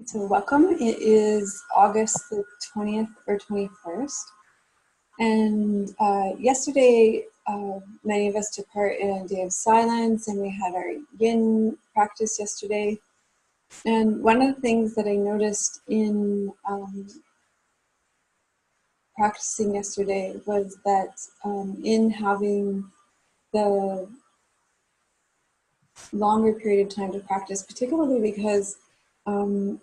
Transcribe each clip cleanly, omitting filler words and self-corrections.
So welcome. It is August the 20th or 21st. And yesterday, many of us took part in a day of silence, and we had our yin practice yesterday. And one of the things that I noticed in practicing yesterday was that in having the longer period of time to practice, particularly because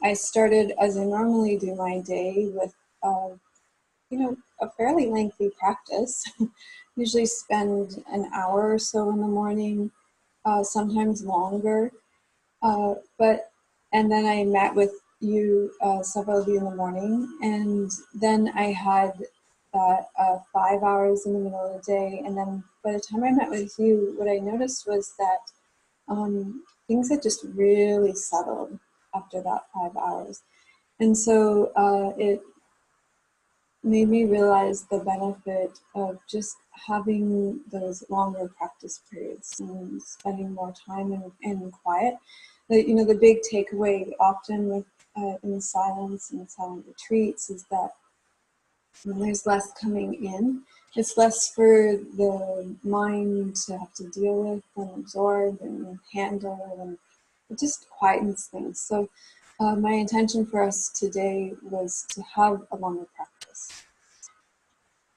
I started as I normally do my day with a fairly lengthy practice. Usually spend an hour or so in the morning, sometimes longer. And then I met with you, several of you in the morning, and then I had that 5 hours in the middle of the day. And then by the time I met with you, what I noticed was that things had just really settled after that 5 hours. And so it made me realize the benefit of just having those longer practice periods and spending more time in quiet. The big takeaway often with in silence and silent retreats is that when there's less coming in, it's less for the mind to have to deal with and absorb and handle, and it just quietens things. So my intention for us today was to have a longer practice.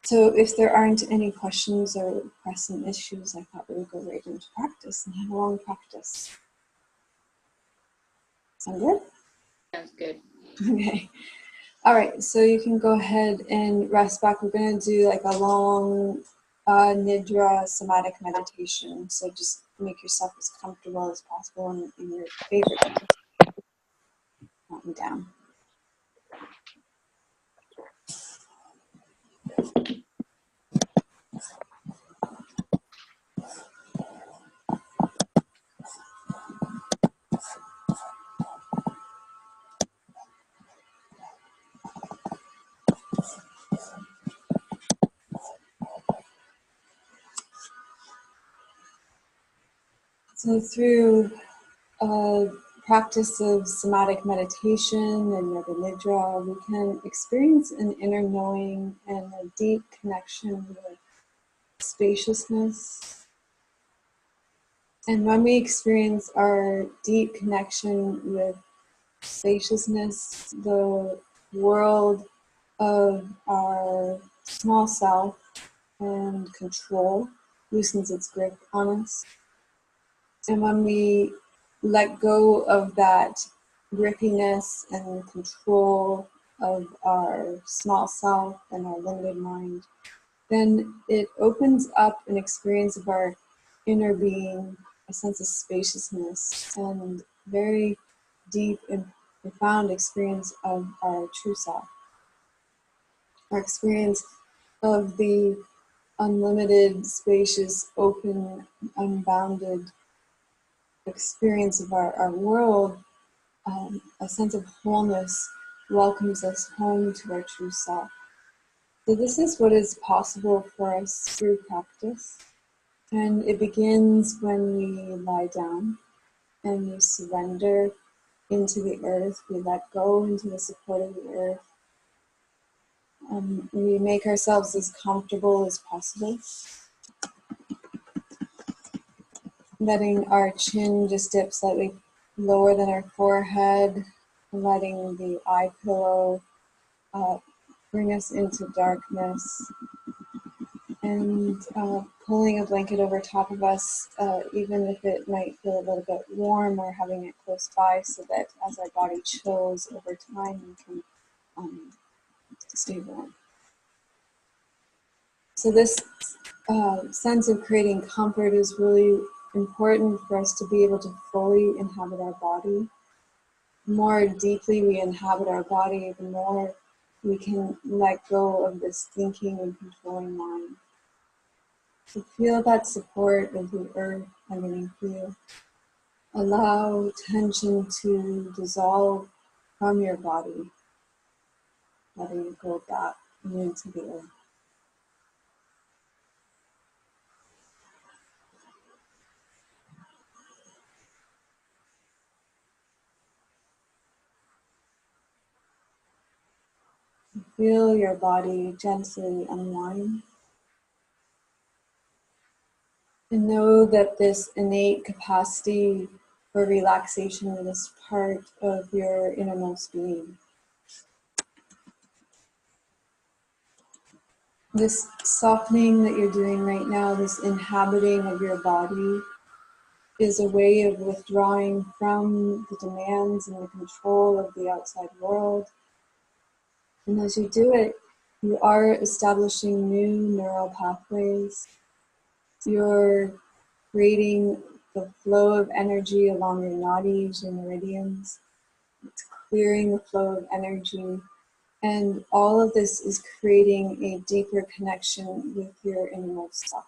So if there aren't any questions or pressing issues, I thought we would go right into practice and have a long practice. Sound good? Sounds good. Okay. All right, so you can go ahead and rest back. We're going to do like a long Nidra somatic meditation. So just make yourself as comfortable as possible in your favorite position. Mountain down. So through practice of somatic meditation and yoga nidra, we can experience an inner knowing and a deep connection with spaciousness. And when we experience our deep connection with spaciousness, the world of our small self and control loosens its grip on us. And when we let go of that grippiness and control of our small self and our limited mind, then it opens up an experience of our inner being, a sense of spaciousness, and very deep and profound experience of our true self. Our experience of the unlimited, spacious, open, unbounded experience of our world, a sense of wholeness welcomes us home to our true self. So this is what is possible for us through practice. And it begins when we lie down and we surrender into the earth. We let go into the support of the earth. We make ourselves as comfortable as possible. Letting our chin just dip slightly lower than our forehead. Letting the eye pillow bring us into darkness. And pulling a blanket over top of us, even if it might feel a little bit warm, or having it close by so that as our body chills over time, we can stay warm. So this sense of creating comfort is really important for us to be able to fully inhabit our body. The more deeply we inhabit our body, the more we can let go of this thinking and controlling mind. So feel that support of the earth underneath you. Allow tension to dissolve from your body, letting it go back into the earth. feel your body gently unwind. And know that this innate capacity for relaxation is part of your innermost being. This softening that you're doing right now, this inhabiting of your body, is a way of withdrawing from the demands and the control of the outside world. And as you do it, you are establishing new neural pathways. You're creating the flow of energy along your nadis, your meridians. It's clearing the flow of energy. And all of this is creating a deeper connection with your innermost self.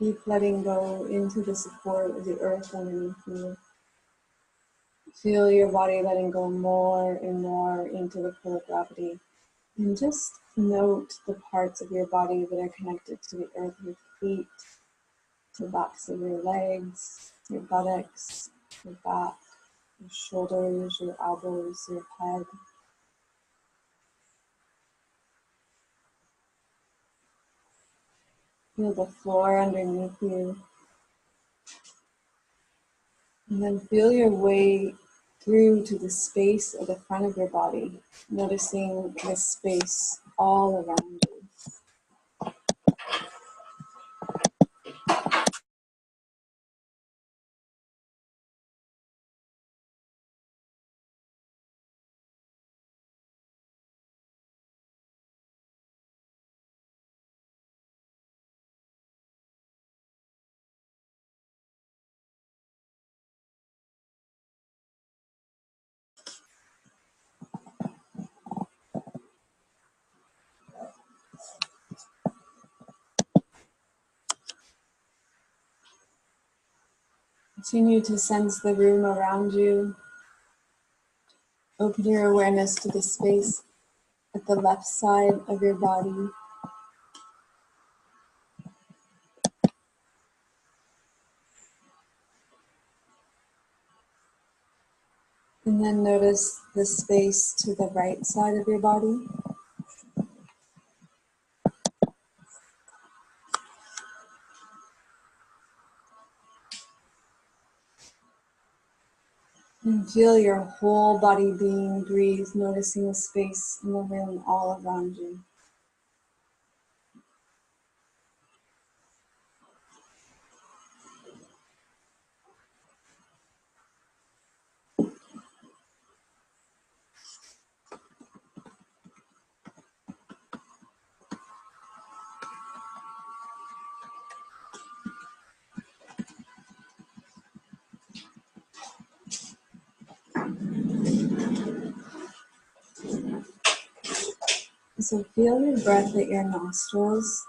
Keep letting go into the support of the earth underneath you. Feel your body letting go more and more into the pull of gravity. And just note the parts of your body that are connected to the earth, your feet, the backs of your legs, your buttocks, your back, your shoulders, your elbows, your head. Feel the floor underneath you. And then feel your way through to the space at the front of your body, noticing this space all around you. Continue to sense the room around you. Open your awareness to the space at the left side of your body. And then notice the space to the right side of your body. And feel your whole body being breathe, noticing the space in the room all around you. So feel your breath at your nostrils.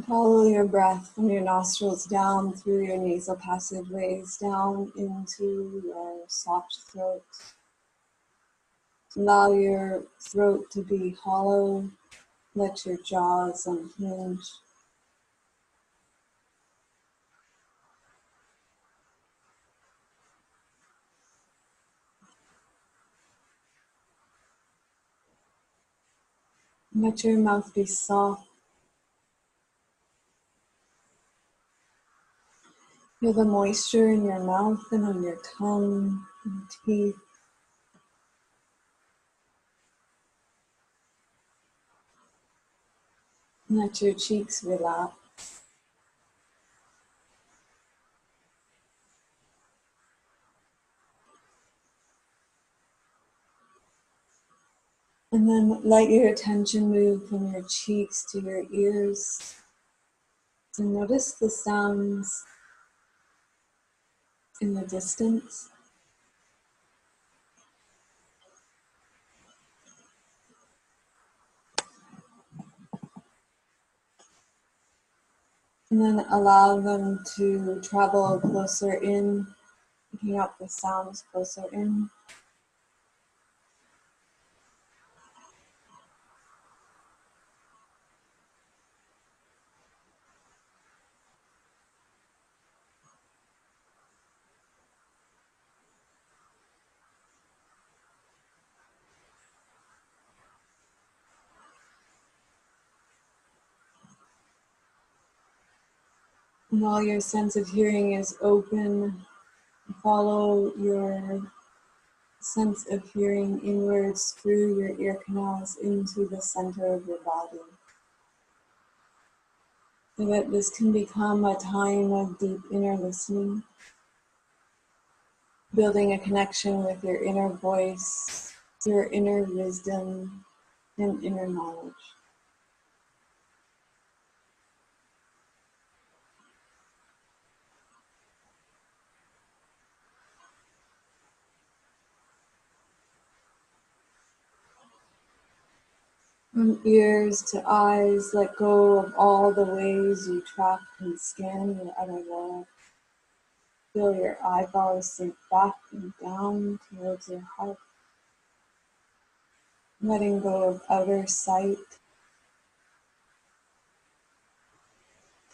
Follow your breath from your nostrils down through your nasal passageways, down into your soft throat. Allow your throat to be hollow. Let your jaws unhinge. Let your mouth be soft. Feel the moisture in your mouth and on your tongue and teeth. Let your cheeks relax. And then let your attention move from your cheeks to your ears. And notice the sounds in the distance. And then allow them to travel closer in, picking up the sounds closer in. And while your sense of hearing is open, follow your sense of hearing inwards through your ear canals into the center of your body, so that this can become a time of deep inner listening, building a connection with your inner voice, your inner wisdom, and inner knowledge. From ears to eyes, let go of all the ways you track and scan your outer world. Feel your eyeballs sink back and down towards your heart, letting go of outer sight,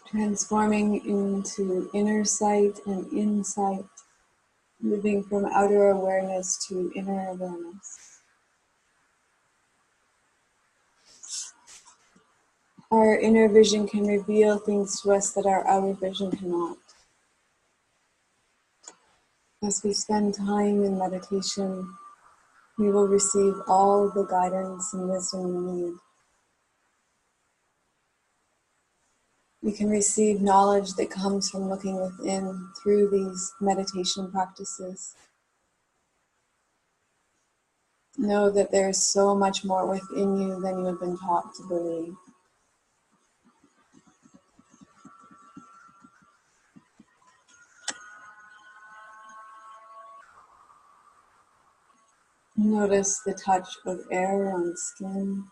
transforming into inner sight and insight, moving from outer awareness to inner awareness. Our inner vision can reveal things to us that our outer vision cannot. As we spend time in meditation, we will receive all the guidance and wisdom we need. We can receive knowledge that comes from looking within through these meditation practices. Know that there is so much more within you than you have been taught to believe. Notice the touch of air on skin.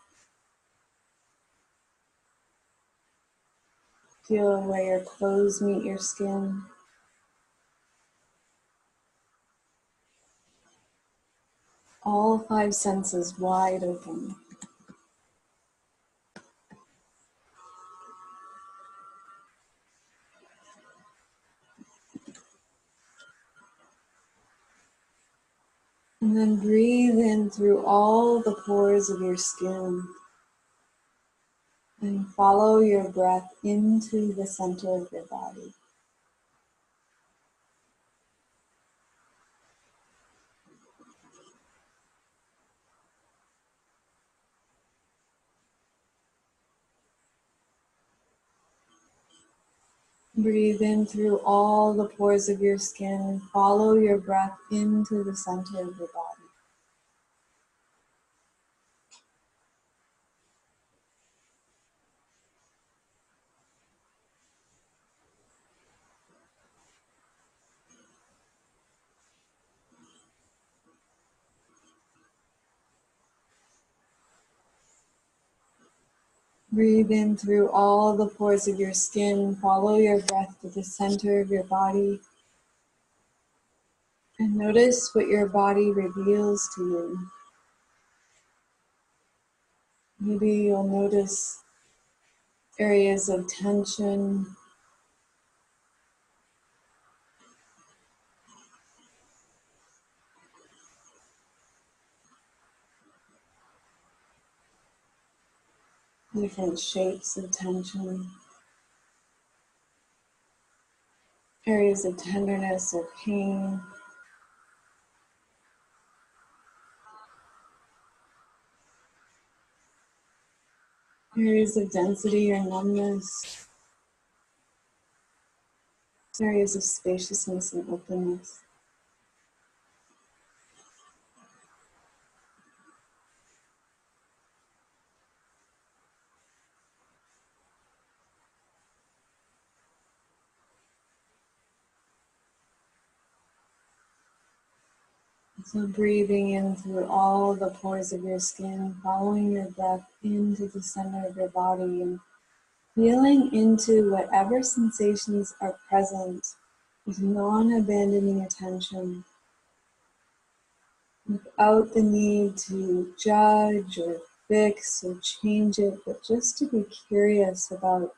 Feel where your clothes meet your skin. All five senses wide open. And then breathe in through all the pores of your skin. And follow your breath into the center of your body. Breathe in through all the pores of your skin. Follow your breath into the center of your body. Breathe in through all the pores of your skin. Follow your breath to the center of your body. And notice what your body reveals to you. Maybe you'll notice areas of tension, different shapes of tension, areas of tenderness or pain, areas of density or numbness, areas of spaciousness and openness. So breathing in through all the pores of your skin, following your breath into the center of your body and feeling into whatever sensations are present with non-abandoning attention, without the need to judge or fix or change it, but just to be curious about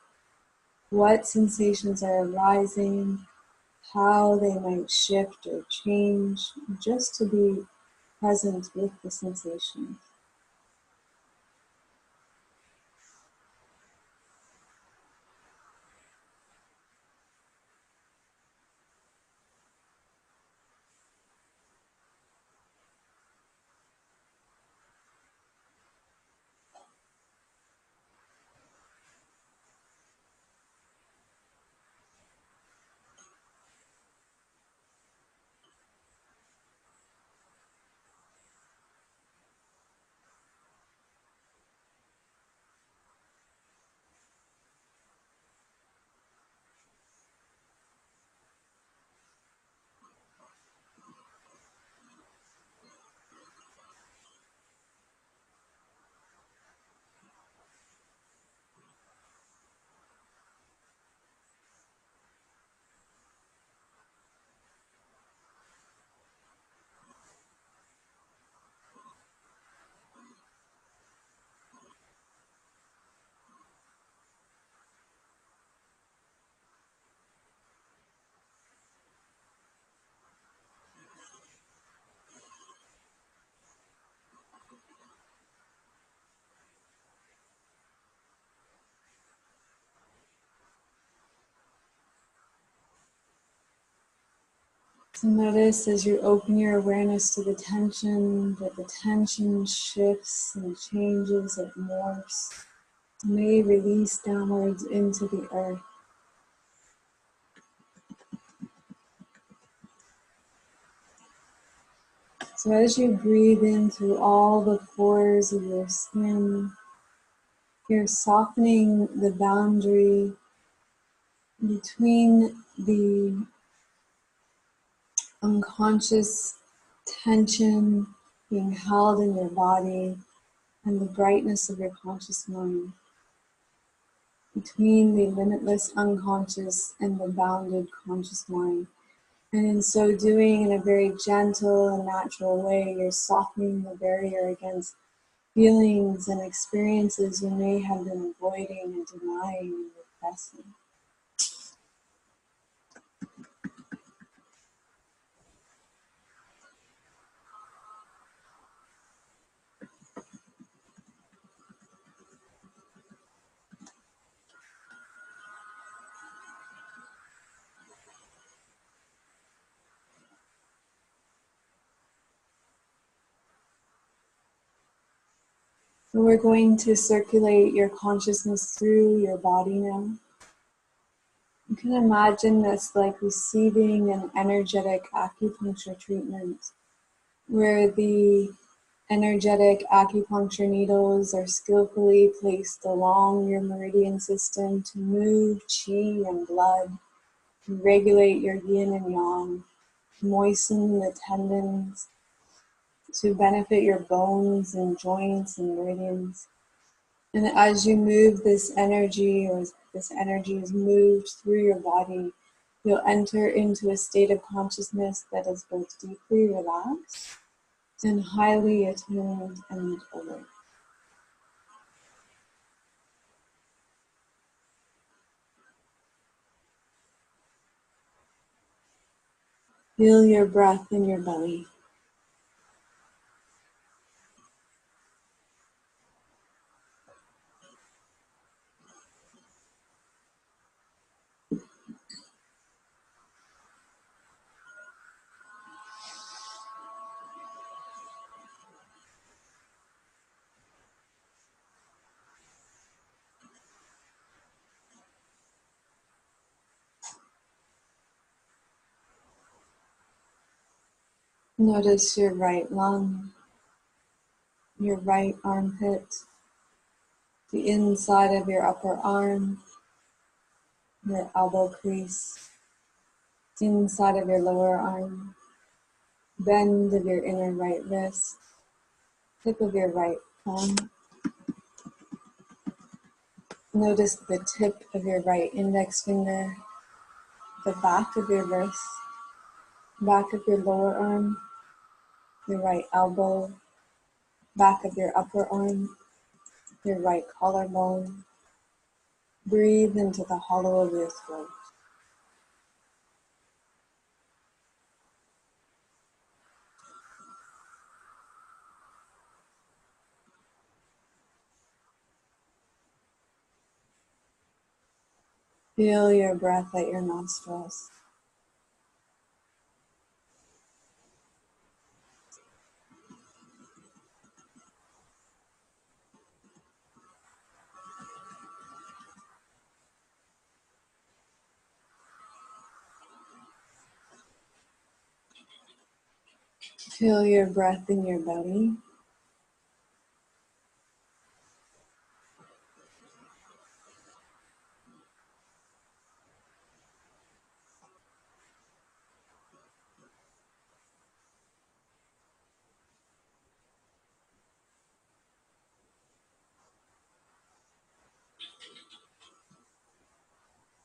what sensations are arising, how they might shift or change, just to be present with the sensations. So notice as you open your awareness to the tension, that the tension shifts and changes, it morphs, may release downwards into the earth. So as you breathe in through all the pores of your skin, you're softening the boundary between the unconscious tension being held in your body and the brightness of your conscious mind, between the limitless unconscious and the bounded conscious mind. And in so doing, in a very gentle and natural way, you're softening the barrier against feelings and experiences you may have been avoiding and denying and repressing. So we're going to circulate your consciousness through your body now. You can imagine this like receiving an energetic acupuncture treatment where the energetic acupuncture needles are skillfully placed along your meridian system to move qi and blood, to regulate your yin and yang, to moisten the tendons, to benefit your bones and joints and meridians. And as you move this energy, or this energy is moved through your body, you'll enter into a state of consciousness that is both deeply relaxed and highly attuned and alert. Feel your breath in your belly. Notice your right lung, your right armpit, the inside of your upper arm, your elbow crease, inside of your lower arm, bend of your inner right wrist, tip of your right thumb. Notice the tip of your right index finger, the back of your wrist, back of your lower arm, your right elbow, back of your upper arm, your right collarbone. Breathe into the hollow of your throat. Feel your breath at your nostrils. Feel your breath in your belly.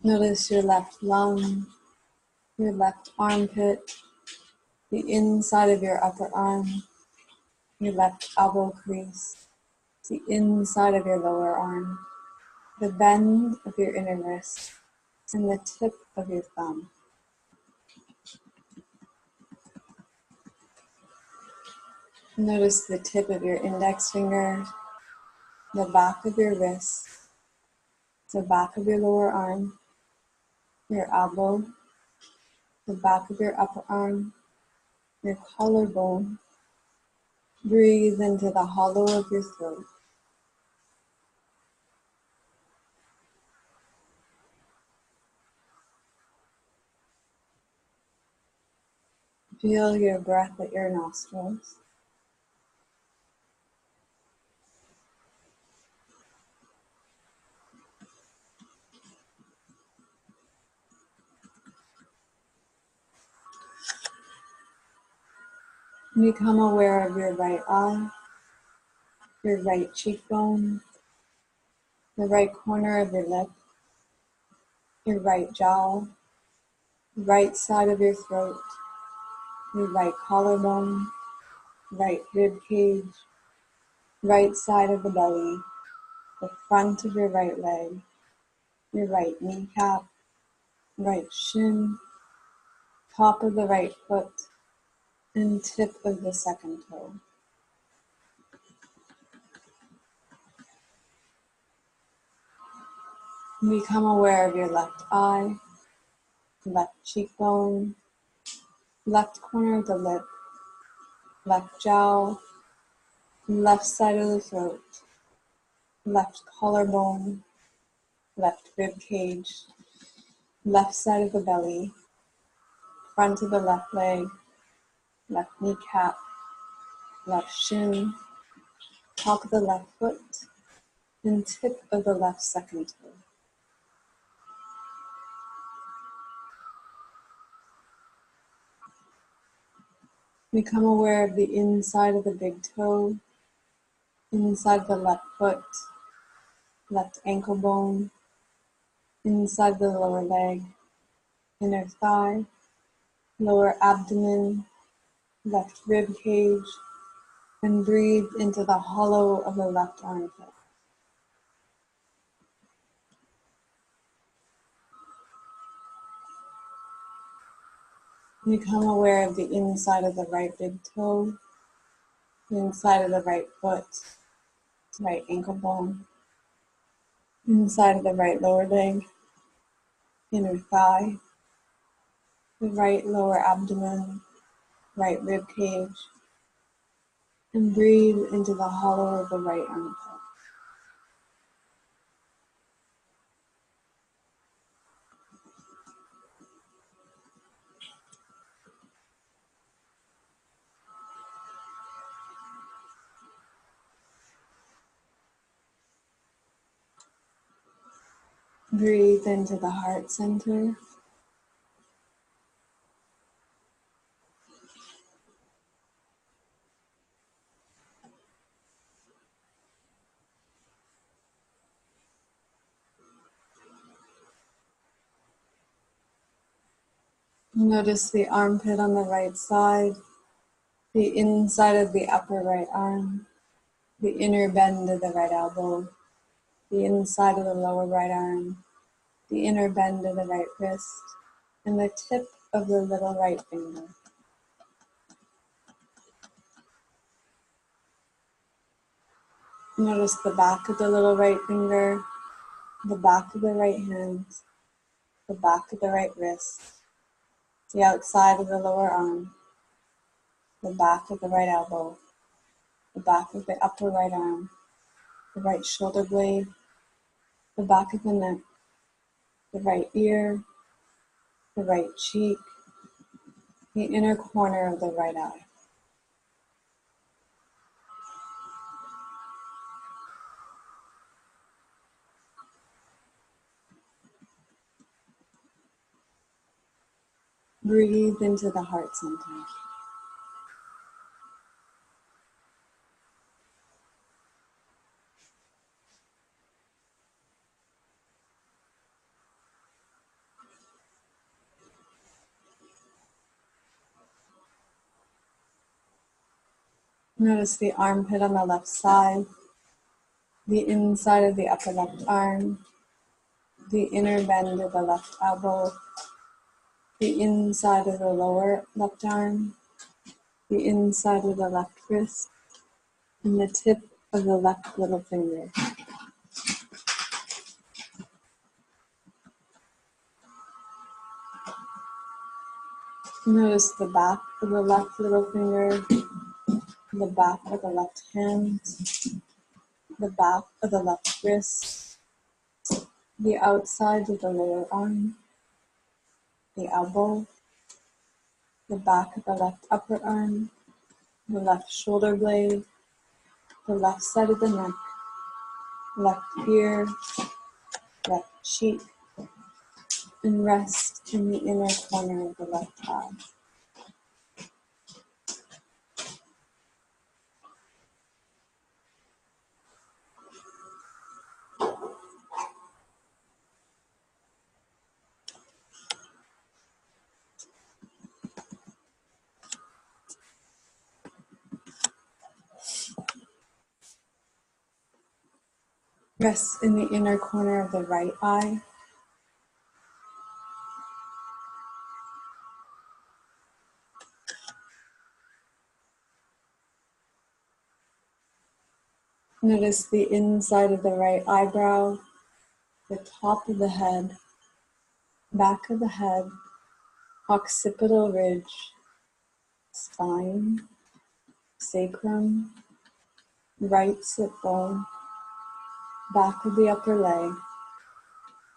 Notice your left lung, your left armpit, the inside of your upper arm, your left elbow crease, the inside of your lower arm, the bend of your inner wrist, and the tip of your thumb. Notice the tip of your index finger, the back of your wrist, the back of your lower arm, your elbow, the back of your upper arm, your collarbone. Breathe into the hollow of your throat. Feel your breath at your nostrils. Become aware of your right eye, your right cheekbone, the right corner of your lip, your right jaw, right side of your throat, your right collarbone, right rib cage, right side of the belly, the front of your right leg, your right kneecap, right shin, top of the right foot, and tip of the second toe. Become aware of your left eye, left cheekbone, left corner of the lip, left jowl, left side of the throat, left collarbone, left rib cage, left side of the belly, front of the left leg, left kneecap, left shin, top of the left foot, and tip of the left second toe. Become aware of the inside of the big toe, inside of the left foot, left ankle bone, inside the lower leg, inner thigh, lower abdomen, left rib cage, and breathe into the hollow of the left armpit. Become aware of the inside of the right big toe, the inside of the right foot, right ankle bone, inside of the right lower leg, inner thigh, the right lower abdomen, right rib cage, and breathe into the hollow of the right armpit. Breathe into the heart center. Notice the armpit on the right side, the inside of the upper right arm, the inner bend of the right elbow, the inside of the lower right arm, the inner bend of the right wrist, and the tip of the little right finger. Notice the back of the little right finger, the back of the right hand, the back of the right wrist, the outside of the lower arm, the back of the right elbow, the back of the upper right arm, the right shoulder blade, the back of the neck, the right ear, the right cheek, the inner corner of the right eye. Breathe into the heart center. Notice the armpit on the left side, the inside of the upper left arm, the inner bend of the left elbow, the inside of the lower left arm, the inside of the left wrist, and the tip of the left little finger. Notice the back of the left little finger, the back of the left hand, the back of the left wrist, the outside of the lower arm, the elbow, the back of the left upper arm, the left shoulder blade, the left side of the neck, left ear, left cheek, and rest in the inner corner of the left eye. Rest in the inner corner of the right eye. Notice the inside of the right eyebrow, the top of the head, back of the head, occipital ridge, spine, sacrum, right sit bone, back of the upper leg,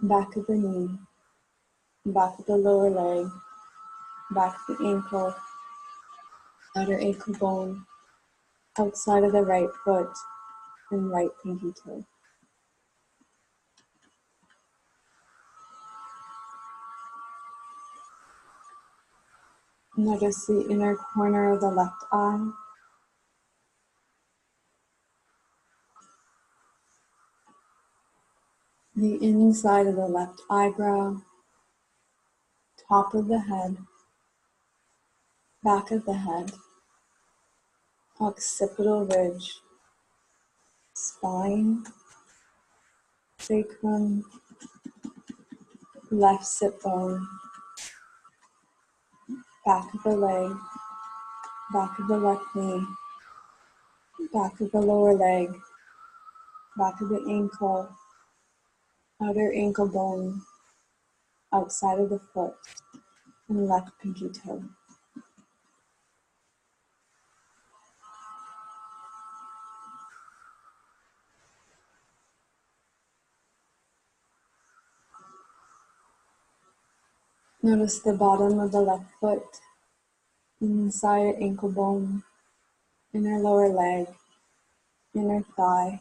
back of the knee, back of the lower leg, back of the ankle, outer ankle bone, outside of the right foot, and right pinky toe. Notice the inner corner of the left eye. The inside of the left eyebrow, top of the head, back of the head, occipital ridge, spine, sacrum, left sit bone, back of the leg, back of the left knee, back of the lower leg, back of the ankle, outer ankle bone, outside of the foot, and left pinky toe. Notice the bottom of the left foot, inside ankle bone, inner lower leg, inner thigh,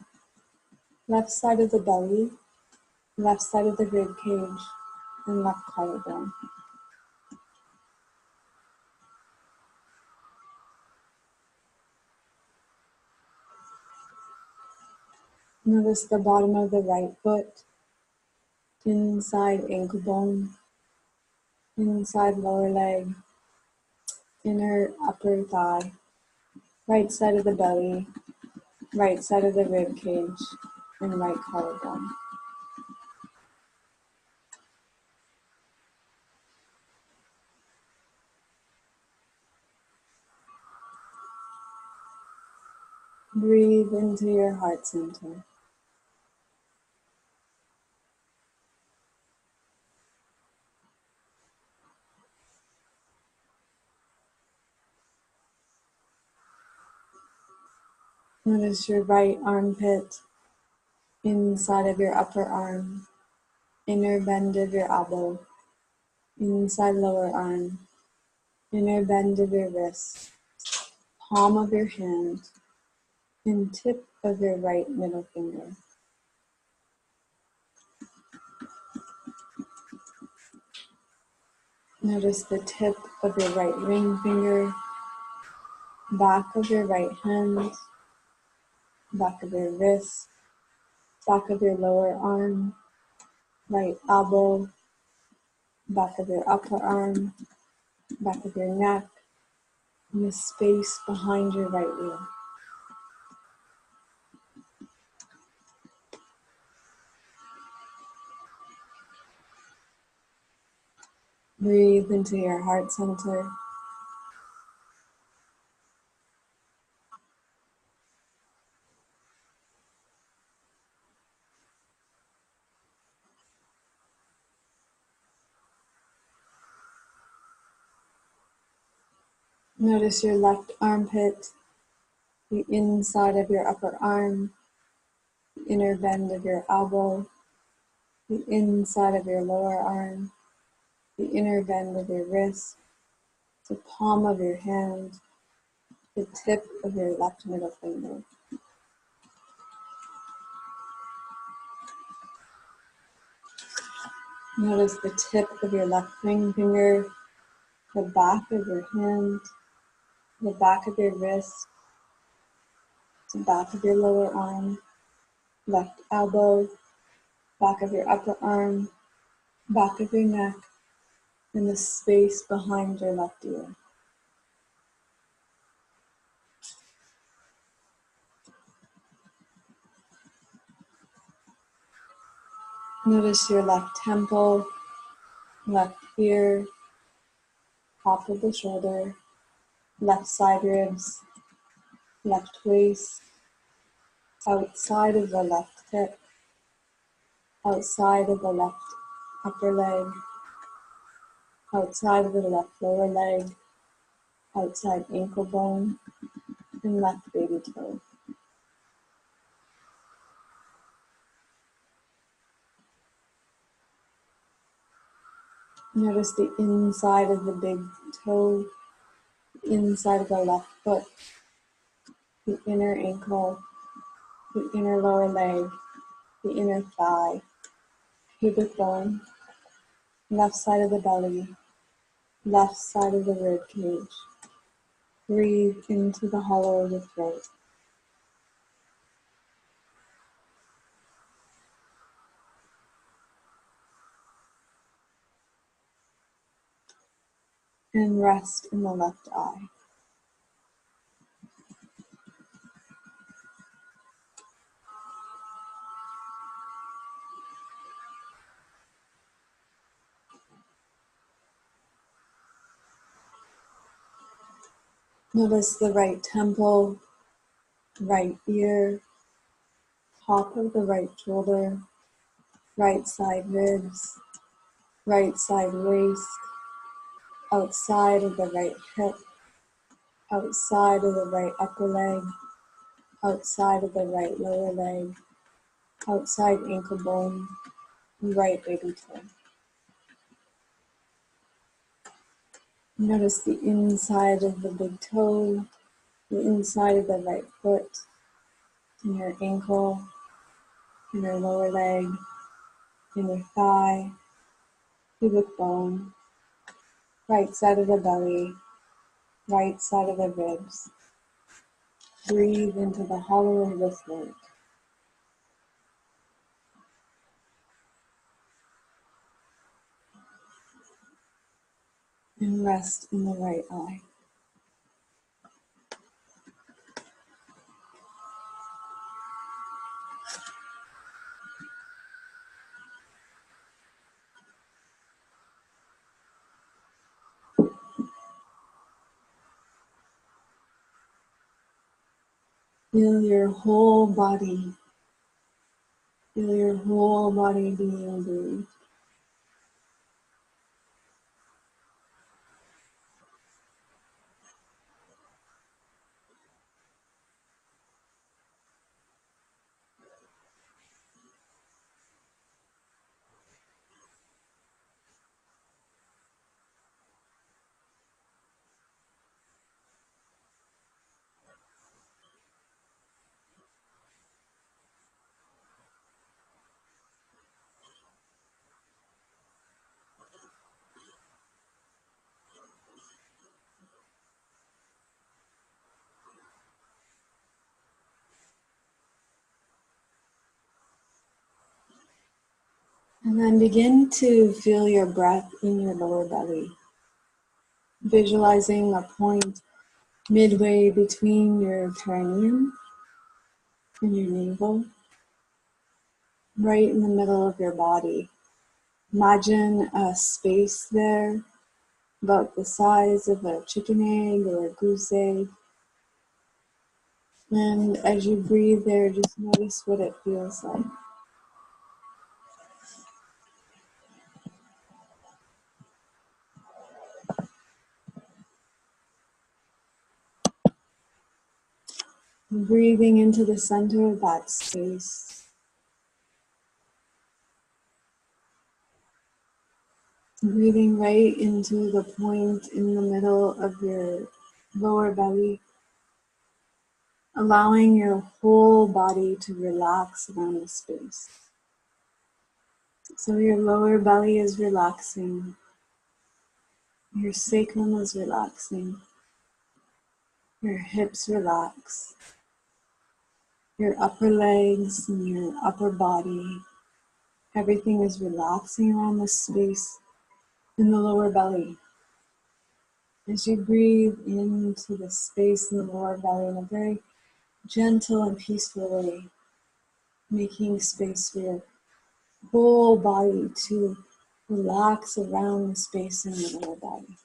left side of the belly, left side of the rib cage, and left collarbone. Notice the bottom of the right foot, inside ankle bone, inside lower leg, inner upper thigh, right side of the belly, right side of the rib cage, and right collarbone. Breathe into your heart center. Notice your right armpit, inside of your upper arm, inner bend of your elbow, inside lower arm, inner bend of your wrist, palm of your hand, and tip of your right middle finger. Notice the tip of your right ring finger, back of your right hand, back of your wrist, back of your lower arm, right elbow, back of your upper arm, back of your neck, and the space behind your right ear. Breathe into your heart center. Notice your left armpit, the inside of your upper arm, the inner bend of your elbow, the inside of your lower arm, the inner bend of your wrist, the palm of your hand, the tip of your left middle finger. Notice the tip of your left ring finger, the back of your hand, the back of your wrist, the back of your lower arm, left elbow, back of your upper arm, back of your neck, and the space behind your left ear. Notice your left temple, left ear, top of the shoulder, left side ribs, left waist, outside of the left hip, outside of the left upper leg, outside of the left lower leg, outside ankle bone, and left baby toe. Notice the inside of the big toe, the inside of the left foot, the inner ankle, the inner lower leg, the inner thigh, pubic bone, left side of the belly, left side of the rib cage. Breathe into the hollow of the throat. And rest in the left eye. Notice the right temple, right ear, top of the right shoulder, right side ribs, right side waist, outside of the right hip, outside of the right upper leg, outside of the right lower leg, outside ankle bone, right baby toe. Notice the inside of the big toe, the inside of the right foot, inner ankle, inner lower leg, inner thigh, pubic bone, right side of the belly, right side of the ribs. Breathe into the hollow of the throat. and rest in the right eye. Feel your whole body. Feel your whole body being breathed. And then begin to feel your breath in your lower belly, visualizing a point midway between your perineum and your navel, right in the middle of your body. Imagine a space there about the size of a chicken egg or a goose egg. And as you breathe there, just notice what it feels like. Breathing into the center of that space. Breathing right into the point in the middle of your lower belly, allowing your whole body to relax around the space. So your lower belly is relaxing, your sacrum is relaxing, your hips relax, your upper legs and your upper body, everything is relaxing around the space in the lower belly. As you breathe into the space in the lower belly in a very gentle and peaceful way, making space for your whole body to relax around the space in the lower body.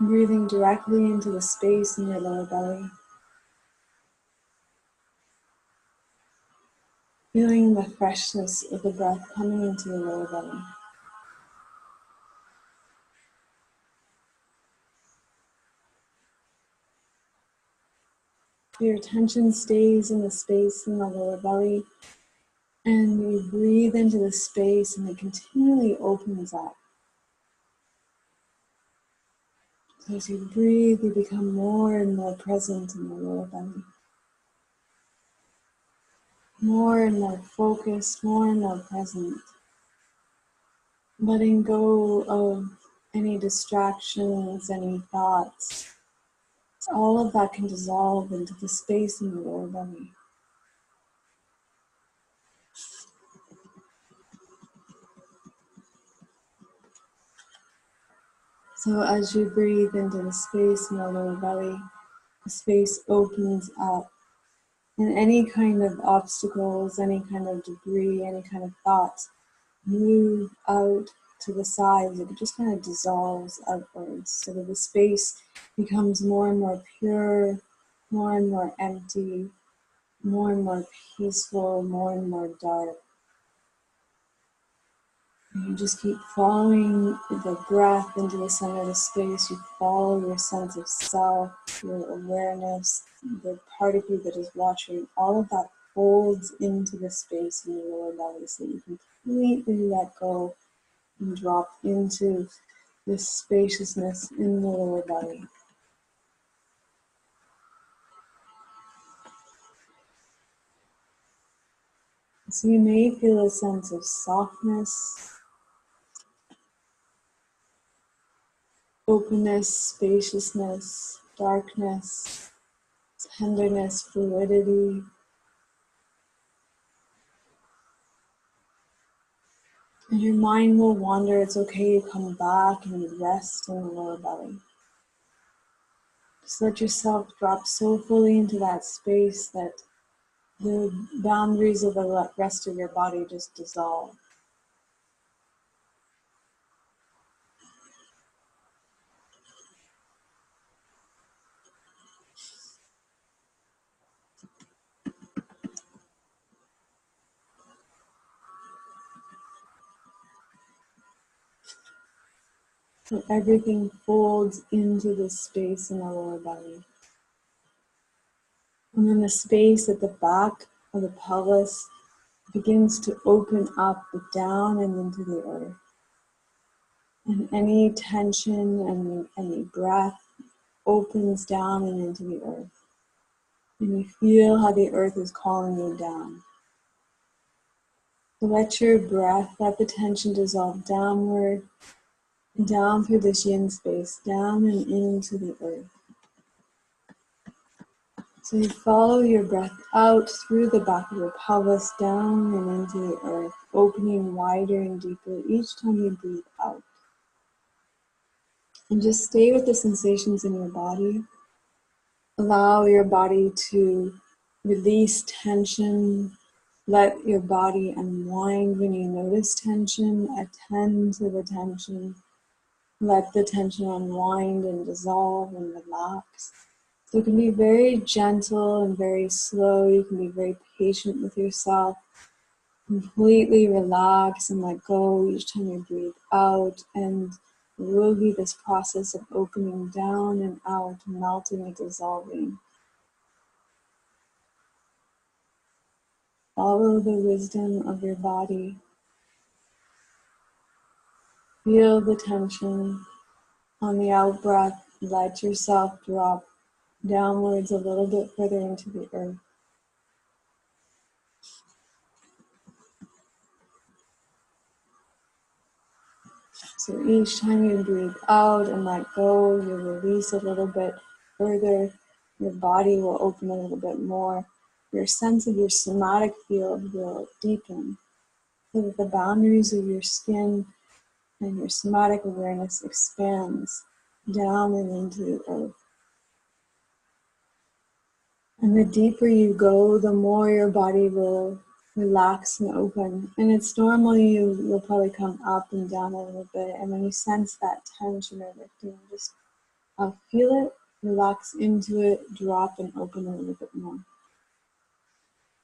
Breathing directly into the space in your lower belly. Feeling the freshness of the breath coming into your lower belly. Your attention stays in the space in the lower belly, and you breathe into the space and it continually opens up. So as you breathe, you become more and more present in the lower belly. More and more focused, more and more present. Letting go of any distractions, any thoughts. All of that can dissolve into the space in the lower belly. So as you breathe into the space in the lower belly, the space opens up, and any kind of obstacles, any kind of debris, any kind of thoughts move out to the sides. It just kind of dissolves outwards so that the space becomes more and more pure, more and more empty, more and more peaceful, more and more dark. And you just keep following the breath into the center of the space. You follow your sense of self, your awareness, the part of you that is watching. All of that folds into the space in your lower belly so you completely let go and drop into this spaciousness in the lower belly. So you may feel a sense of softness, openness, spaciousness, darkness, tenderness, fluidity. And your mind will wander. It's okay to come back and rest in the lower belly. Just let yourself drop so fully into that space that the boundaries of the rest of your body just dissolve. So everything folds into the space in the lower belly. And then the space at the back of the pelvis begins to open up down and into the earth. And any tension and any breath opens down and into the earth. And you feel how the earth is calling you down. So let your breath, let the tension dissolve downward, down through this yin space, down and into the earth. So you follow your breath out through the back of your pelvis, down and into the earth, opening wider and deeper each time you breathe out. And just stay with the sensations in your body. Allow your body to release tension. Let your body unwind when you notice tension. Attend to the tension. Let the tension unwind and dissolve and relax. So you can be very gentle and very slow. You can be very patient with yourself. Completely relax and let go each time you breathe out. And it will be this process of opening down and out, melting and dissolving. Follow the wisdom of your body. Feel the tension. On the out breath, let yourself drop downwards a little bit further into the earth. So each time you breathe out and let go, you release a little bit further. Your body will open a little bit more. Your sense of your somatic field will deepen so that the boundaries of your skin and your somatic awareness expands down and into the earth. And the deeper you go, the more your body will relax and open. And it's normal, you'll probably come up and down a little bit. And when you sense that tension or lifting, just feel it, relax into it, drop and open a little bit more.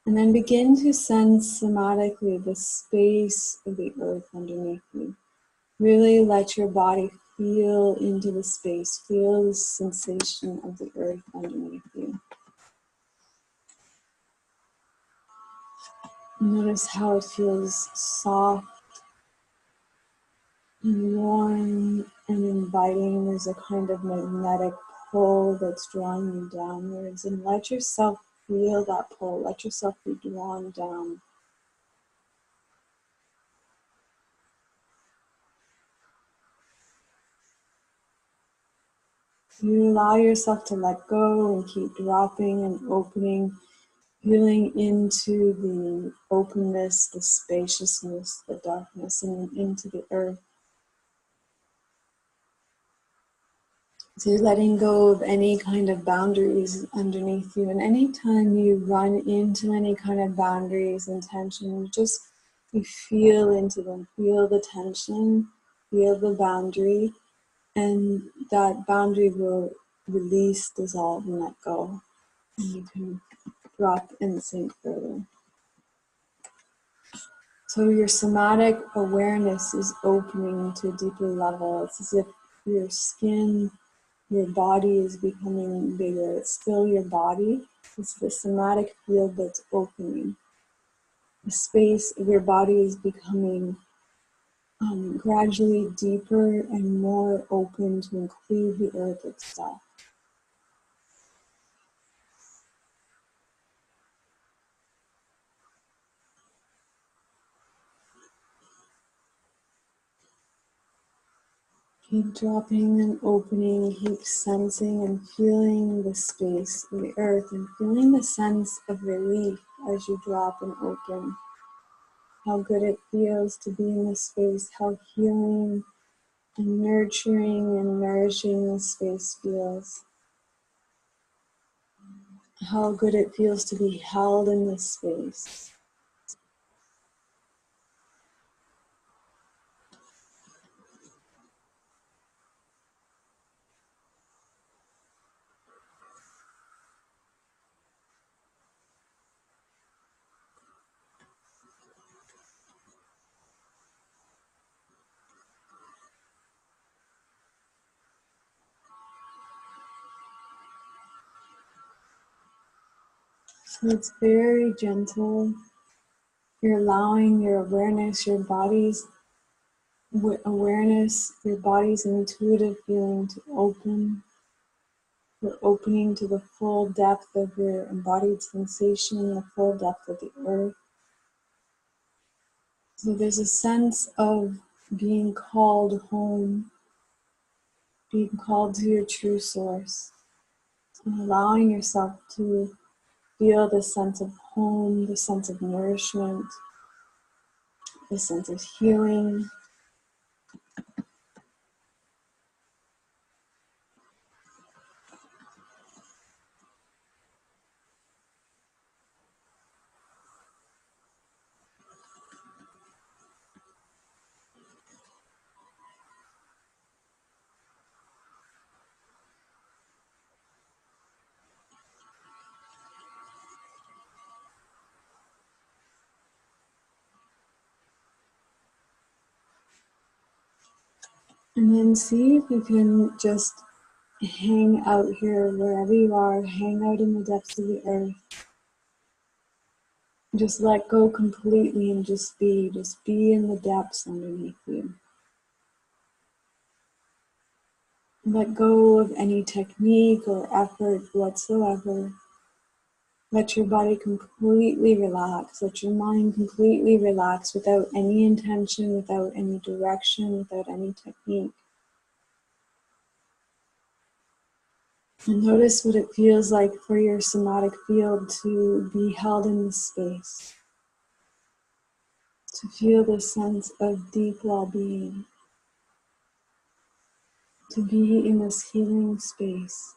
And then begin to sense somatically the space of the earth underneath you. Really let your body feel into the space, feel the sensation of the earth underneath you. Notice how it feels soft and warm and inviting. There's a kind of magnetic pull that's drawing you downwards. And let yourself feel that pull. Let yourself be drawn down. You allow yourself to let go and keep dropping and opening, feeling into the openness, the spaciousness, the darkness, and into the earth. So you're letting go of any kind of boundaries underneath you. And anytime you run into any kind of boundaries and tension, you feel into them, feel the tension, feel the boundary, and that boundary will release, dissolve, and let go. And you can drop and sink further. So your somatic awareness is opening to a deeper level. It's as if your skin, your body is becoming bigger. It's still your body. It's the somatic field that's opening. The space of your body is becoming gradually deeper and more open to include the earth itself. Keep dropping and opening, keep sensing and feeling the space of the earth and feeling the sense of relief as you drop and open. how good it feels to be in this space, how healing and nurturing and nourishing this space feels, how good it feels to be held in this space. So it's very gentle. You're allowing your awareness, your body's awareness, your body's intuitive feeling to open. You're opening to the full depth of your embodied sensation, the full depth of the earth. So there's a sense of being called home, being called to your true source, and allowing yourself to feel the sense of home, the sense of nourishment, the sense of healing. And then see if you can just hang out here wherever you are, hang out in the depths of the earth. Just let go completely and just be in the depths underneath you. Let go of any technique or effort whatsoever. Let your body completely relax. Let your mind completely relax without any intention, without any direction, without any technique. And notice what it feels like for your somatic field to be held in this space. To feel the sense of deep well-being. To be in this healing space.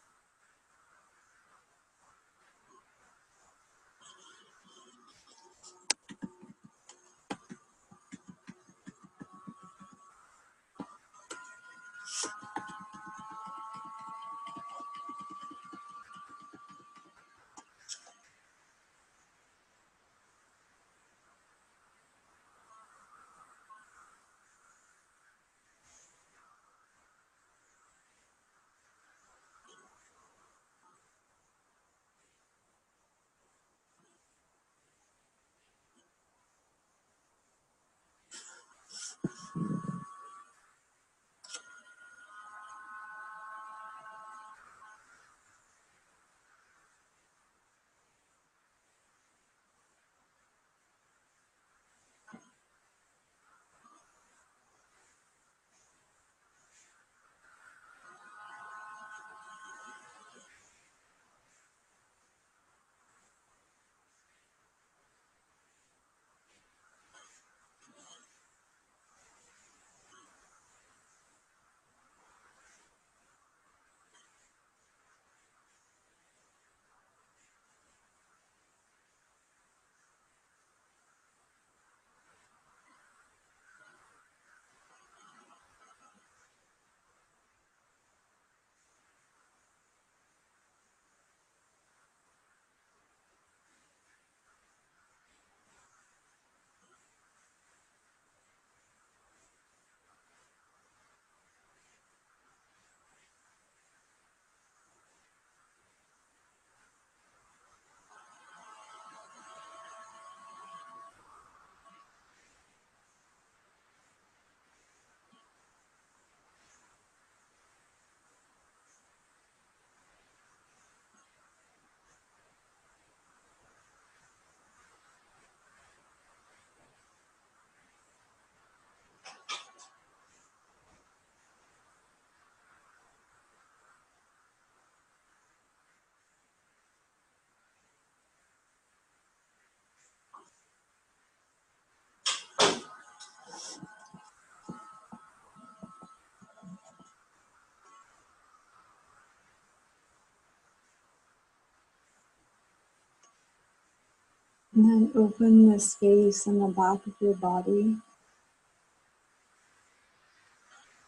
And then open the space in the back of your body.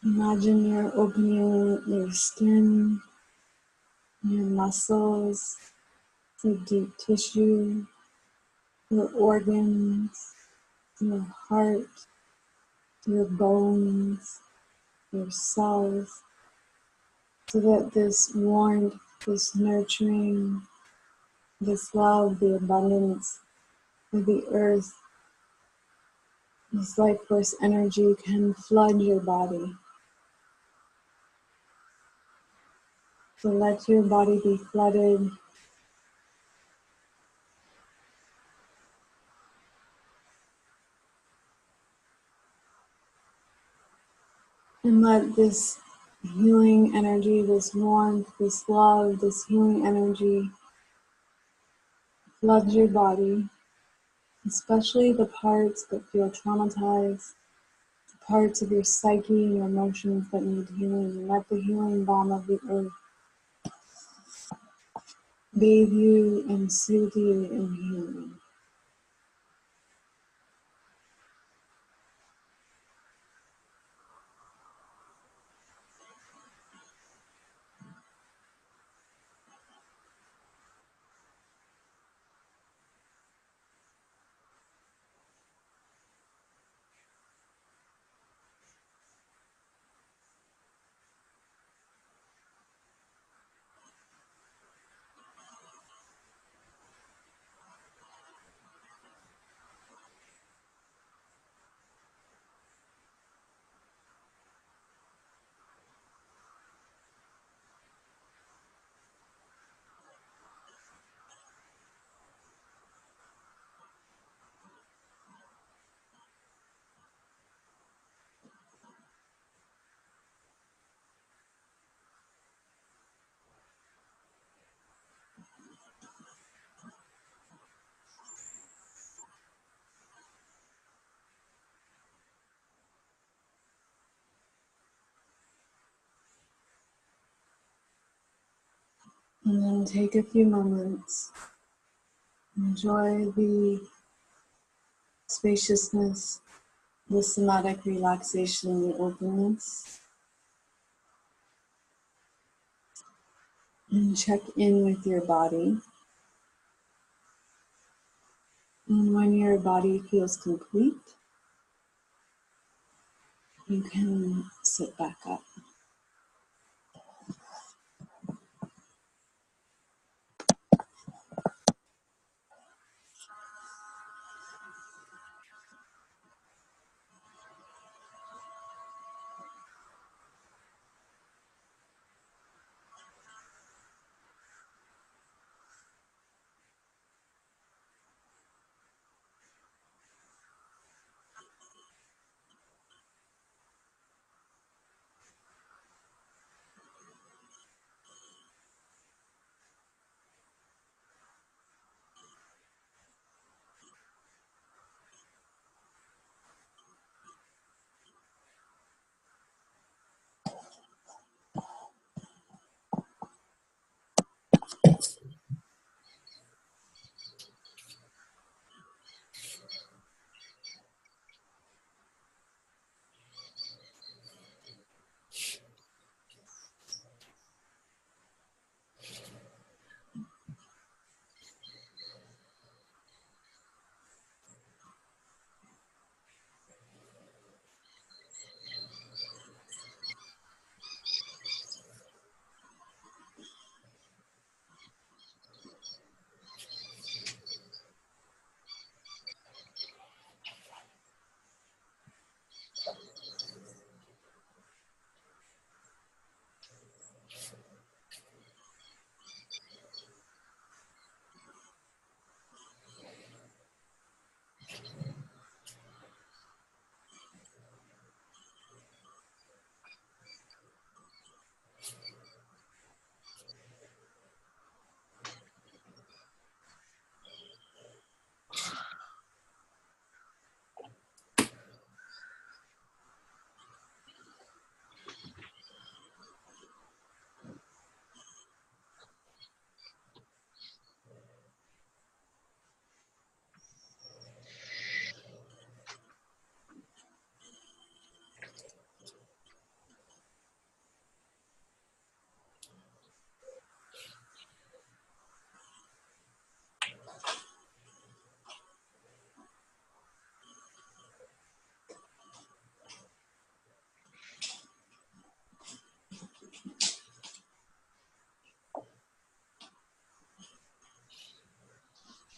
Imagine you're opening your skin, your muscles, your deep tissue, your organs, your heart, your bones, your cells, so that this warmth, this nurturing, this love, the abundance of the earth, this life force energy can flood your body. So let your body be flooded. And let this healing energy, this warmth, this love, this healing energy flood your body, especially the parts that feel traumatized, the parts of your psyche and your emotions that need healing. Let the healing balm of the earth bathe you and soothe you in healing. And then take a few moments. Enjoy the spaciousness, the somatic relaxation, the openness. And check in with your body. And when your body feels complete, you can sit back up.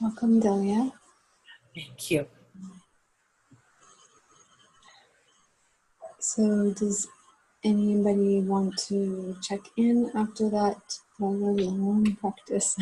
Welcome, Delia. Thank you. So does anybody want to check in after that very long practice?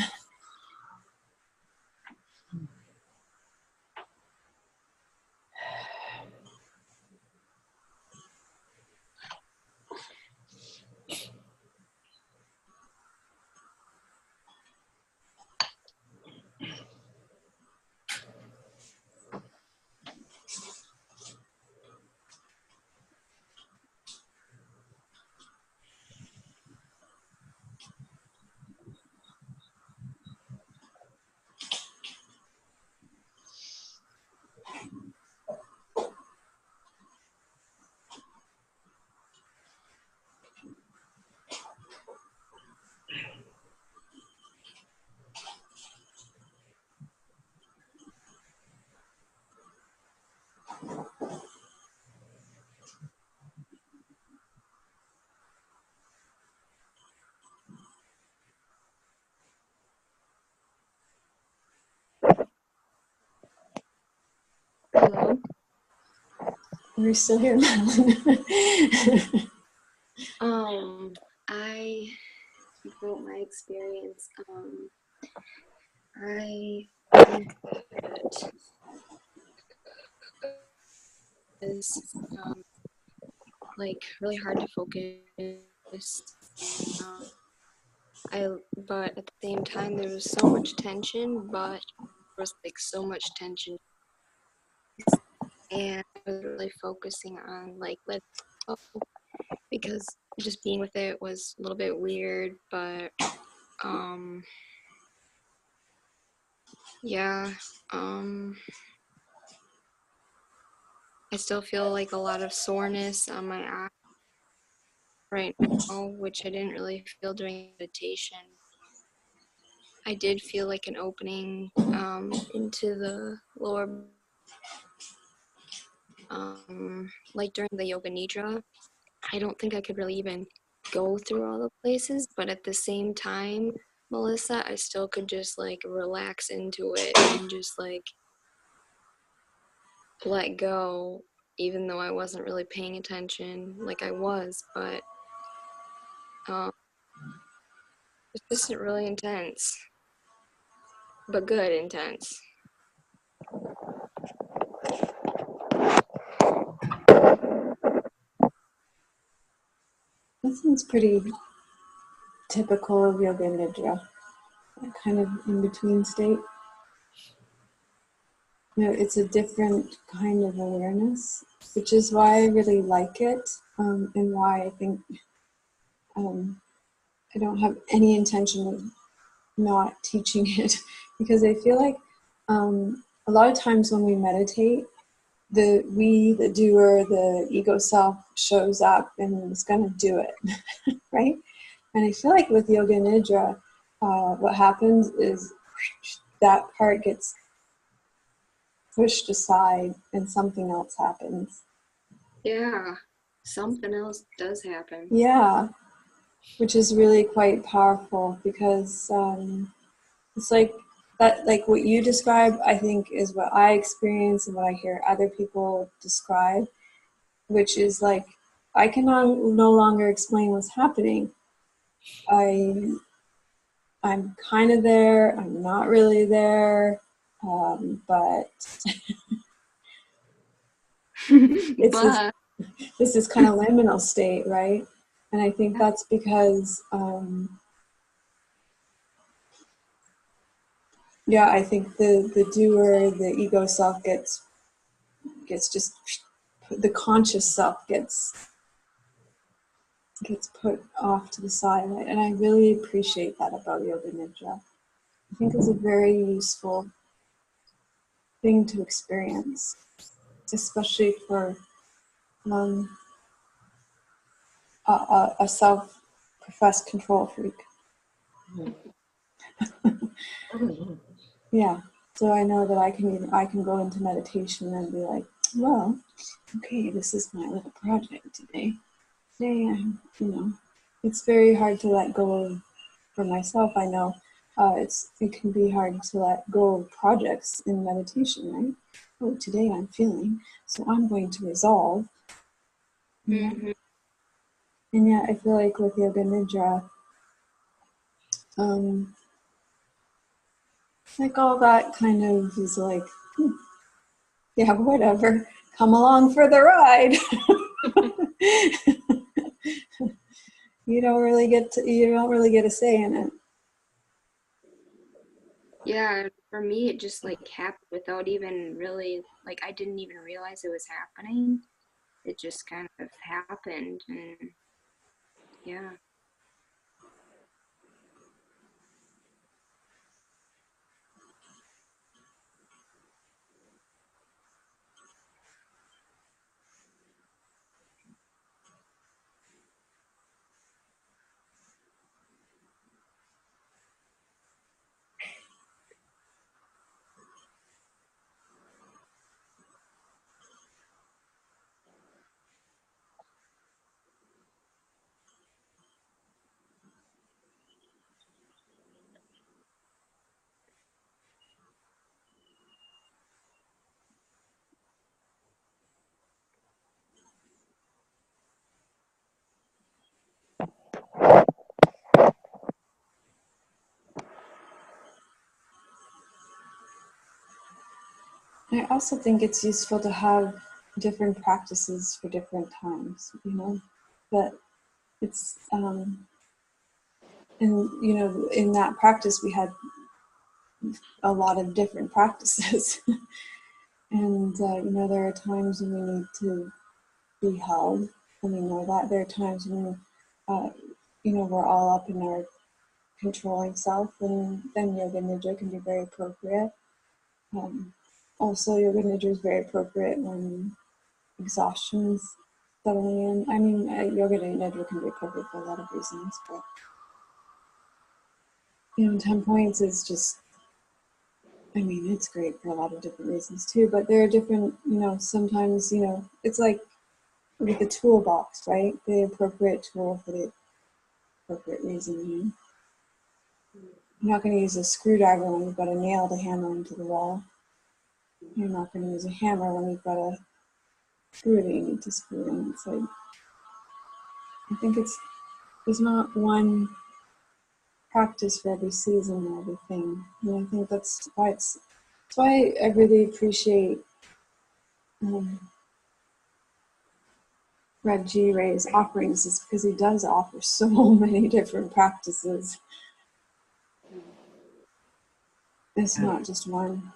Hello. We're still here, Madeline. I wrote my experience. I think that is like really hard to focus. Um, but at the same time there was so much tension, but there was like so much tension, and I was really focusing on like letting go, because just being with it was a little bit weird, but yeah, I still feel like a lot of soreness on my eye right now, which I didn't really feel during meditation. I did feel like an opening into the lower, like during the yoga nidra. I don't think I could really even go through all the places, but at the same time, Melissa, I still could just like relax into it and just like let go, even though I wasn't really paying attention like I was, but it's just really intense, but good intense. That sounds pretty typical of yoga nidra, that kind of in-between state. You know, it's a different kind of awareness, which is why I really like it, and why I think I don't have any intention of not teaching it, because I feel like a lot of times when we meditate, the doer, the ego self shows up and is going to do it, right? And I feel like with yoga nidra, what happens is that part gets pushed aside and something else happens. Yeah, something else does happen. Yeah, which is really quite powerful, because it's like that, like what you describe, I think is what I experience and what I hear other people describe, which is like, I can no longer explain what's happening. I'm kind of there, I'm not really there, but it's this kind of liminal state, right? And I think that's because yeah, I think the doer, the ego self gets just, the conscious self gets put off to the side, and I really appreciate that about yoga nidra. I think it's a very useful thing to experience, especially for a self-professed control freak. Yeah, so I know that I can go into meditation and be like, well, okay, this is my little project today. Today, it's very hard to let go of for myself. I know it can be hard to let go of projects in meditation, right? Oh, today I'm feeling, so I'm going to resolve. Mm-hmm. And yet I feel like with Yoga Nidra, like all that kind of is like, yeah, whatever, come along for the ride. You don't really get a say in it. Yeah, for me, it just like happened without even really, like, I didn't even realize it was happening. It just kind of happened, and yeah. I also think it's useful to have different practices for different times, but it's, and, in that practice, we had a lot of different practices. And, there are times when we need to be held, and we know that. There are times when, we're all up in our controlling self, and then Yoga Nidra can be very appropriate. Also, Yoga Nidra is very appropriate when exhaustion's settling in. I mean, Yoga Nidra can be appropriate for a lot of reasons, but 10 points is just, I mean, it's great for a lot of different reasons too, but there are different, sometimes, it's like with the toolbox, right? The appropriate tool for the appropriate reason. You're not going to use a screwdriver when you've got a nail to hammer into the wall. You're not going to use a hammer when you've got a screw that you need to screw in. It's like, I think there's not one practice for every season or everything. And I think that's why I really appreciate Red G Ray's offerings, is because he does offer so many different practices. It's not just one.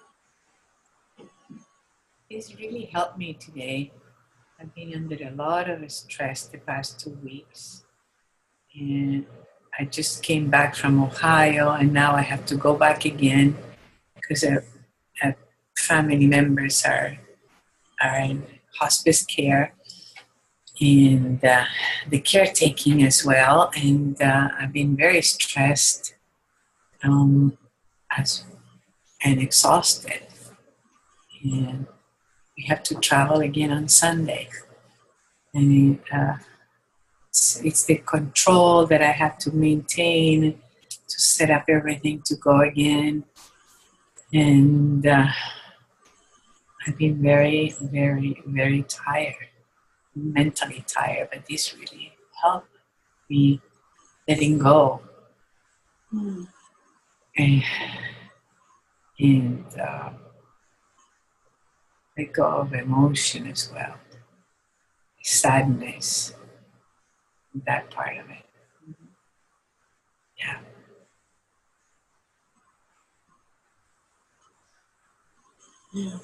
It's really helped me today. I've been under a lot of stress the past 2 weeks. And I just came back from Ohio, and now I have to go back again because family members are in hospice care and the caretaking as well. And I've been very stressed and exhausted. And we have to travel again on Sunday. And it's the control that I have to maintain to set up everything to go again. And I've been very, very, very tired, mentally tired, but this really helped me letting go. And let go of emotion as well. Sadness, that part of it. Yeah. Yeah.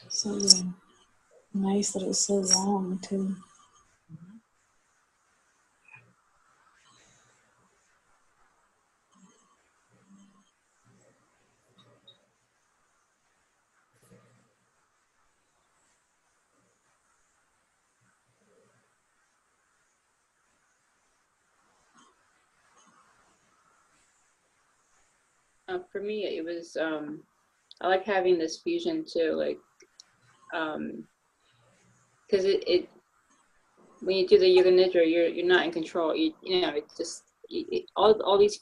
So nice that it was so long too. For me, it was, I like having this fusion too, like, because when you do the Yoga Nidra, you're not in control. It's just all these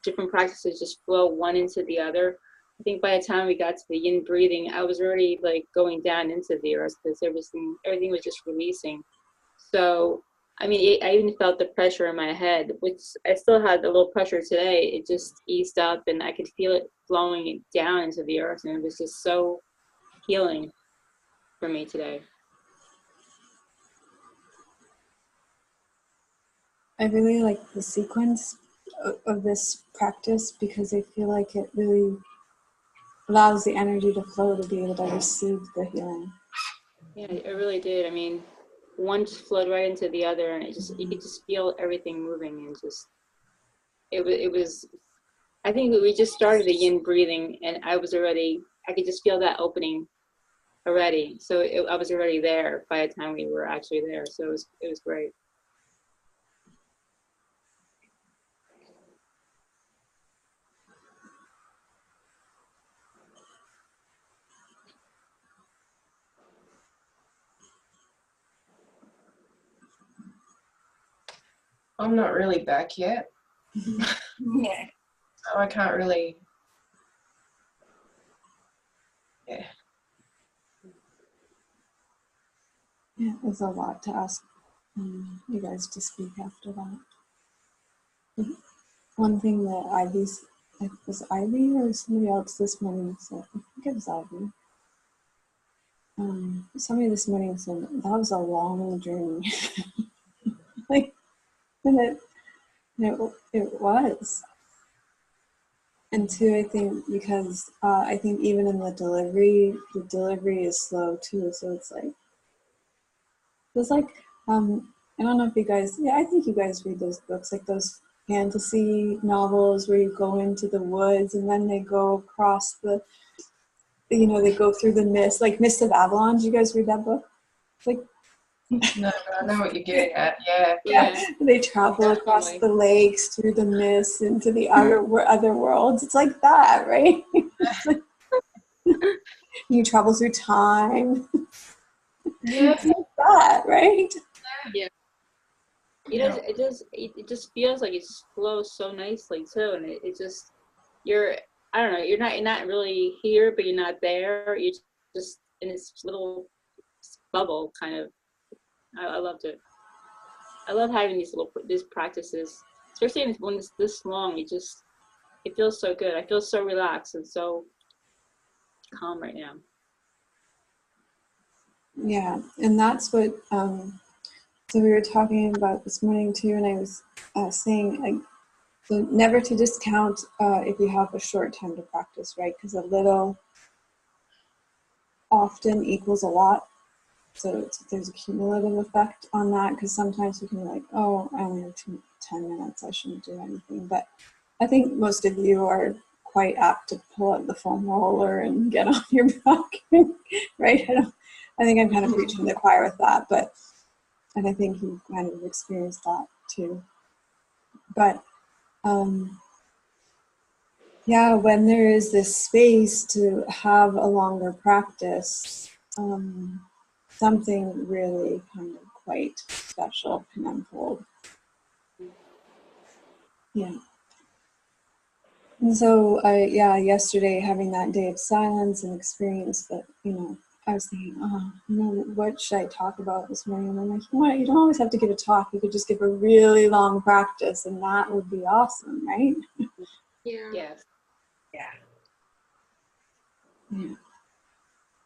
different practices just flow one into the other. I think by the time we got to the yin breathing, I was already like going down into the earth because everything was just releasing. So, I mean, I even felt the pressure in my head, which I still had a little pressure today. It just eased up and I could feel it flowing down into the earth. And it was just so healing for me today. I really like the sequence of this practice because I feel like it really allows the energy to flow to be able to receive the healing. Yeah, it really did. I mean, one just flowed right into the other, and you could just feel everything moving, and just it was. I think we just started the yin breathing, and I could just feel that opening already. So I was already there by the time we were actually there. So it was great. I'm not really back yet. Yeah. So I can't really. Yeah. Yeah, there's a lot to ask you guys to speak after that. One thing that Ivy's, it was Ivy or somebody else this morning said, I think it was Ivy. Somebody this morning said that was a long journey. Like, and it was. And two, I think because I think even in the delivery is slow too. So it's like I don't know if you guys, yeah, I think you guys read those books, like those fantasy novels where you go into the woods and then they go across they go through the mist, like Mist of Avalon. Did you guys read that book? Like, No, but I know what you're getting at. Yeah. yeah. They travel across the lakes through the mist into the other worlds. It's like that, right? Like, you travel through time. Yeah. It's like that, right? Yeah. Yeah. It just feels like it just flows so nicely too, and it just I don't know, you're not really here, but you're not there. You're just in this little bubble kind of. I loved it. I love having these practices, especially when it's this long. It feels so good. I feel so relaxed and so calm right now. Yeah, and that's what so we were talking about this morning too, and I was saying so never to discount if you have a short time to practice, right? Because a little often equals a lot. So there's a cumulative effect on that, because sometimes you can be like, oh, I only have 10 minutes, I shouldn't do anything. But I think most of you are quite apt to pull out the foam roller and get on your back, right? I think I'm kind of preaching to the choir with that, and I think you kind of experienced that too. But yeah, when there is this space to have a longer practice, something really kind of quite special can unfold. Yeah. And so, yesterday having that day of silence and experience that, I was thinking, what should I talk about this morning? And I'm like, you don't always have to give a talk. You could just give a really long practice, and that would be awesome, right? Yeah. Yes. Yeah. Yeah.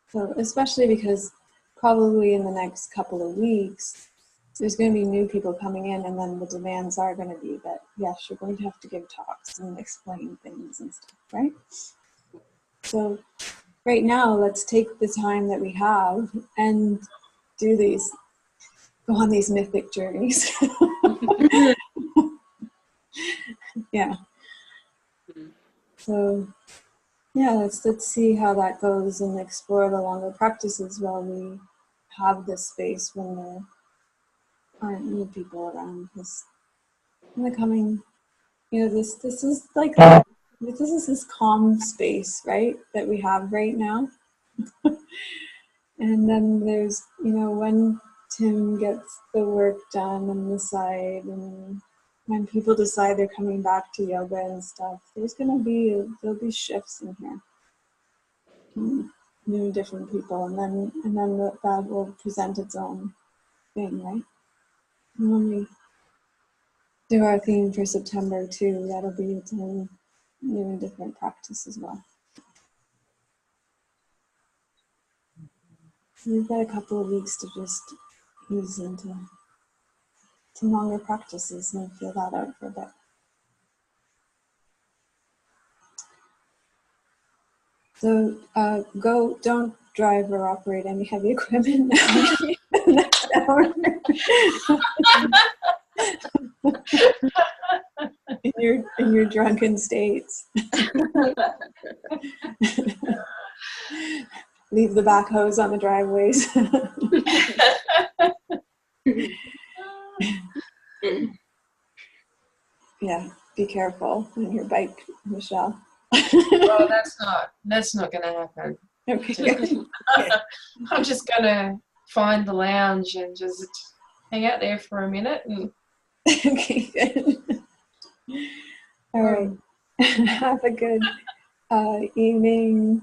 So, especially because probably in the next couple of weeks, there's going to be new people coming in, and then the demands are going to be that, yes, you're going to have to give talks and explain things and stuff, right? So right now, let's take the time that we have and go on these mythic journeys. Yeah. So yeah, let's see how that goes and explore the longer practices while we have this space when there aren't new people around. Because in the coming, this is like this is this calm space, right, that we have right now. And then there's when Tim gets the work done on the side, and when people decide they're coming back to yoga and stuff, there'll be shifts in here. New different people, and then that will present its own thing, right? And when we do our theme for September too, that'll be its own new and different practice as well. So we've got a couple of weeks to just ease into some longer practices and feel that out for a bit. So don't drive or operate any heavy equipment now. Next hour. in your drunken states. Leave the back hose on the driveways. Yeah, be careful on your bike, Michelle. Well, that's not going to happen. Okay. I'm just going to find the lounge and just hang out there for a minute. And Okay, good. All right. Have a good evening,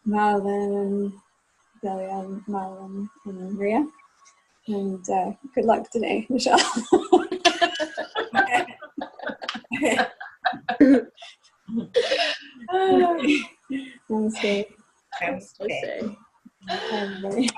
Madeline, Delia, Madeline, and Maria. And good luck today, Michelle. Namaste. Namaste. Bye, everybody.